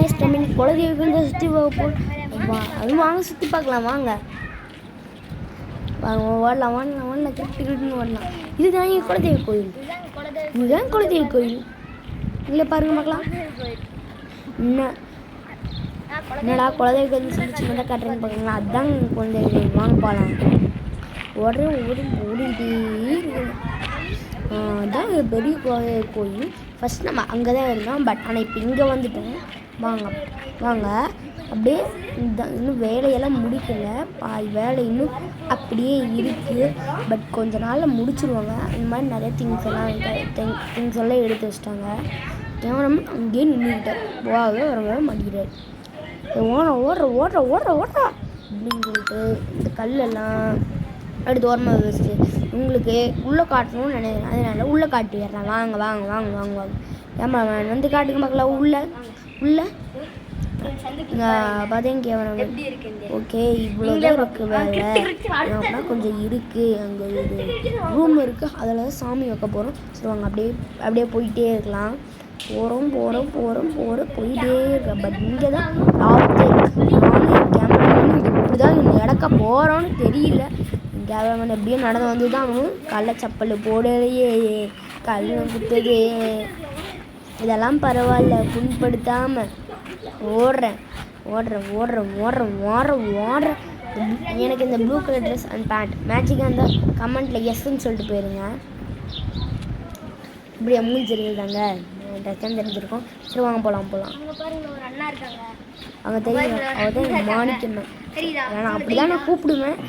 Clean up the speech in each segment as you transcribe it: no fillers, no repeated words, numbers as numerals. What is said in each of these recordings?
Guys நம்ம இன்னைக்கு குலதெய்வ கோயில் சுற்றி போக அதுவும் வாங்க சுற்றி பார்க்கலாம் வாங்க வாங்க ஓடலாம் ஓடலாம் ஓடலாம் கிரிட்டுன்னு ஓடலாம். இதுதான் என் குலதெய்வ கோயில். இதுதான் குலதெய்வ கோயில். இல்லை பாருங்க பார்க்கலாம். என்னடா குலதெய்வ கோயில் சொல்லி சின்னதாக காட்டுறேன்னு பார்க்குறீங்களா? அதுதான் குலதெய்வ கோயில். வாங்க போகலாம். ஓடிக்கிட்டே இருக்கணும். அதுதான் பெரிய குலதெய்வ கோயில். ஃபஸ்ட் நம்ம அங்கே தான் இருந்தோம். பட் ஆனால் இப்போ இங்கே வந்துட்டோம். வாங்க வாங்க அப்படியே இன்னும் வேலையெல்லாம் முடிக்கல. வேலை இன்னும் அப்படியே இருக்குது. பட் கொஞ்ச நாளில் முடிச்சிருவாங்க. இந்த மாதிரி நிறைய திங்ஸ் எல்லாம் எடுத்து வச்சிட்டாங்க. கேமராமேன் அங்கேயே நின்றுக்கிட்டேன். வர மாட்டேங்கிறார். ஓடுற அப்படின்னு சொல்லிட்டு இந்த கல்லெல்லாம் அப்படி தோரமாக வச்சு உங்களுக்கு உள்ளே காட்டணும்னு நினைக்கிறேன். அதனால உள்ளே காட்டி வர்றேன். வாங்க வாங்க வாங்க வாங்க வாங்க கேமராமேன் வந்து காட்டுக்கு பார்க்கலாம். உள்ள பார்த்தேன் கேமராமேன். ஓகே இவ்வளோதான் இருக்குது வேலை அப்படின்னா கொஞ்சம் இருக்குது. அங்கே ஒரு ரூம் இருக்குது. அதில் தான் சாமி வைக்க போகிறோம். சரி வாங்க அப்படியே போயிட்டே இருக்கலாம். போகிறோம் போயிட்டே இருக்கேன். பட் இங்கே தான் ஆபத்தே இருக்குது. நானும் கேமராமேன் இப்படி தான் இடக்க போகிறோன்னு தெரியல. கேமராமேன் எப்படியும் நடந்து வந்து தான் கள்ள சப்பல் போடலையே, கல் குத்துது. இதெல்லாம் பரவாயில்ல, புண்படுத்தாமல் ஓடுறேன். எனக்கு இந்த blue colour dress and pant மேட்சிக்காக இருந்தால் கமெண்ட்டில் எஸ்ன்னு சொல்லிட்டு போயிருங்க. இப்படியா மூஞ்சிருந்தாங்க ட்ரெஸ் தான் தெரிஞ்சிருக்கோம். சரி வாங்க போகலாம். அவங்க தெரியும். அவள் தான் மாணிக்கணும். ஏன்னா அப்படி தான் நான் கூப்பிடுவேன்.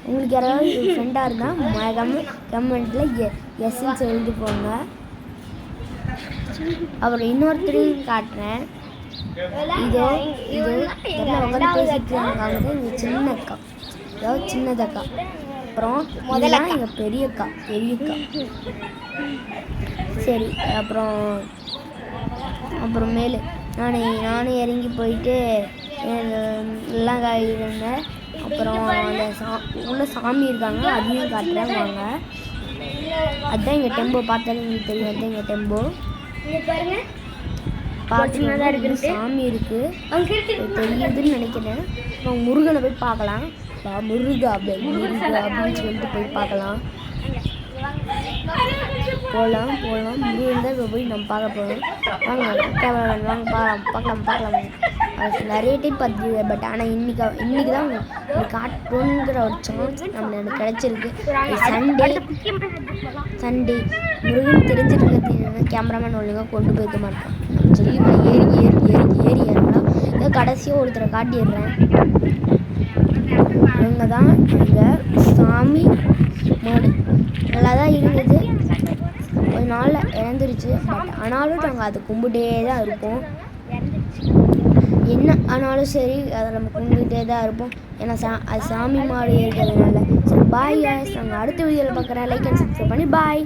உங்களுக்கு யாராவது ஃப்ரெண்டாக இருந்தால் மறக்காமல் கமெண்ட்டில் எஸ்ன்னு சொல்லிட்டு போங்க. அப்புறம் இன்னொருத்தரையும் காட்டுறேன். இதோ எல்லாம் உட்காந்து பேசிட்டு இருக்காங்க. எங்கள் சின்ன அக்கா, அதாவது சின்னதக்கா. அப்புறம் இதெல்லாம் எங்கள் பெரியக்கா. சரி அப்புறமேலு நானும் இறங்கி போயிட்டு எல்லாம் இருந்தேன். அப்புறம் அந்த உள்ள சாமி இருக்காங்க, அதையும் காட்டுறேன் வாங்க. அதுதான் எங்கள் டெம்போ. பார்த்தாலும் உங்களுக்கு தெரியும். அதுதான் எங்கள் டெம்போ. பார்த்து சாமி இருக்குது தெரியுதுன்னு நினைக்கிறேன். அப்புறம் முருகனை போய் பார்க்கலாம். முருகா அப்படின்னு சொல்லிட்டு போய் பார்க்கலாம். போகலாம் முருகன் தான் இப்போ போய் நம்ம பார்க்க போகிறோம். வாங்க கேமராமேன் வாங்க பார்க்கலாம். அது நிறைய டைம் பார்த்துது. பட் ஆனால் இன்னைக்கு தான் காட்டணுங்கிற ஒரு சான்ஸ் நம்மளுக்கு கிடச்சிருக்கு. சண்டே முருகன் தெரிஞ்சிருக்கிறது கேமராமேன் ஒழுங்காக கொண்டு போய்க்க மாட்டோம். சொல்லி ஏறி இறங்கலாம். இதை கடைசியாக ஒருத்தரை காட்டிடுறேன். இவங்க தான் இங்கே சாமி மாடு. நல்லா தான் இருந்தது. ஒரு நாளில் இறந்துருச்சு. பட் ஆனாலும் நாங்கள் அதை கும்பிட்டே தான் இருப்போம். என்ன ஆனாலும் சரி அதை நம்ம கும்பிட்டே தான் இருப்போம். ஏன்னா அது சாமி மாடு இருக்கிறதுனால. சரி பாய். நாங்கள் அடுத்த வீடியோவில் பார்க்குறேன். லைக் அண்ட் சப்ஸ்கிரைப் பண்ணி பாய்.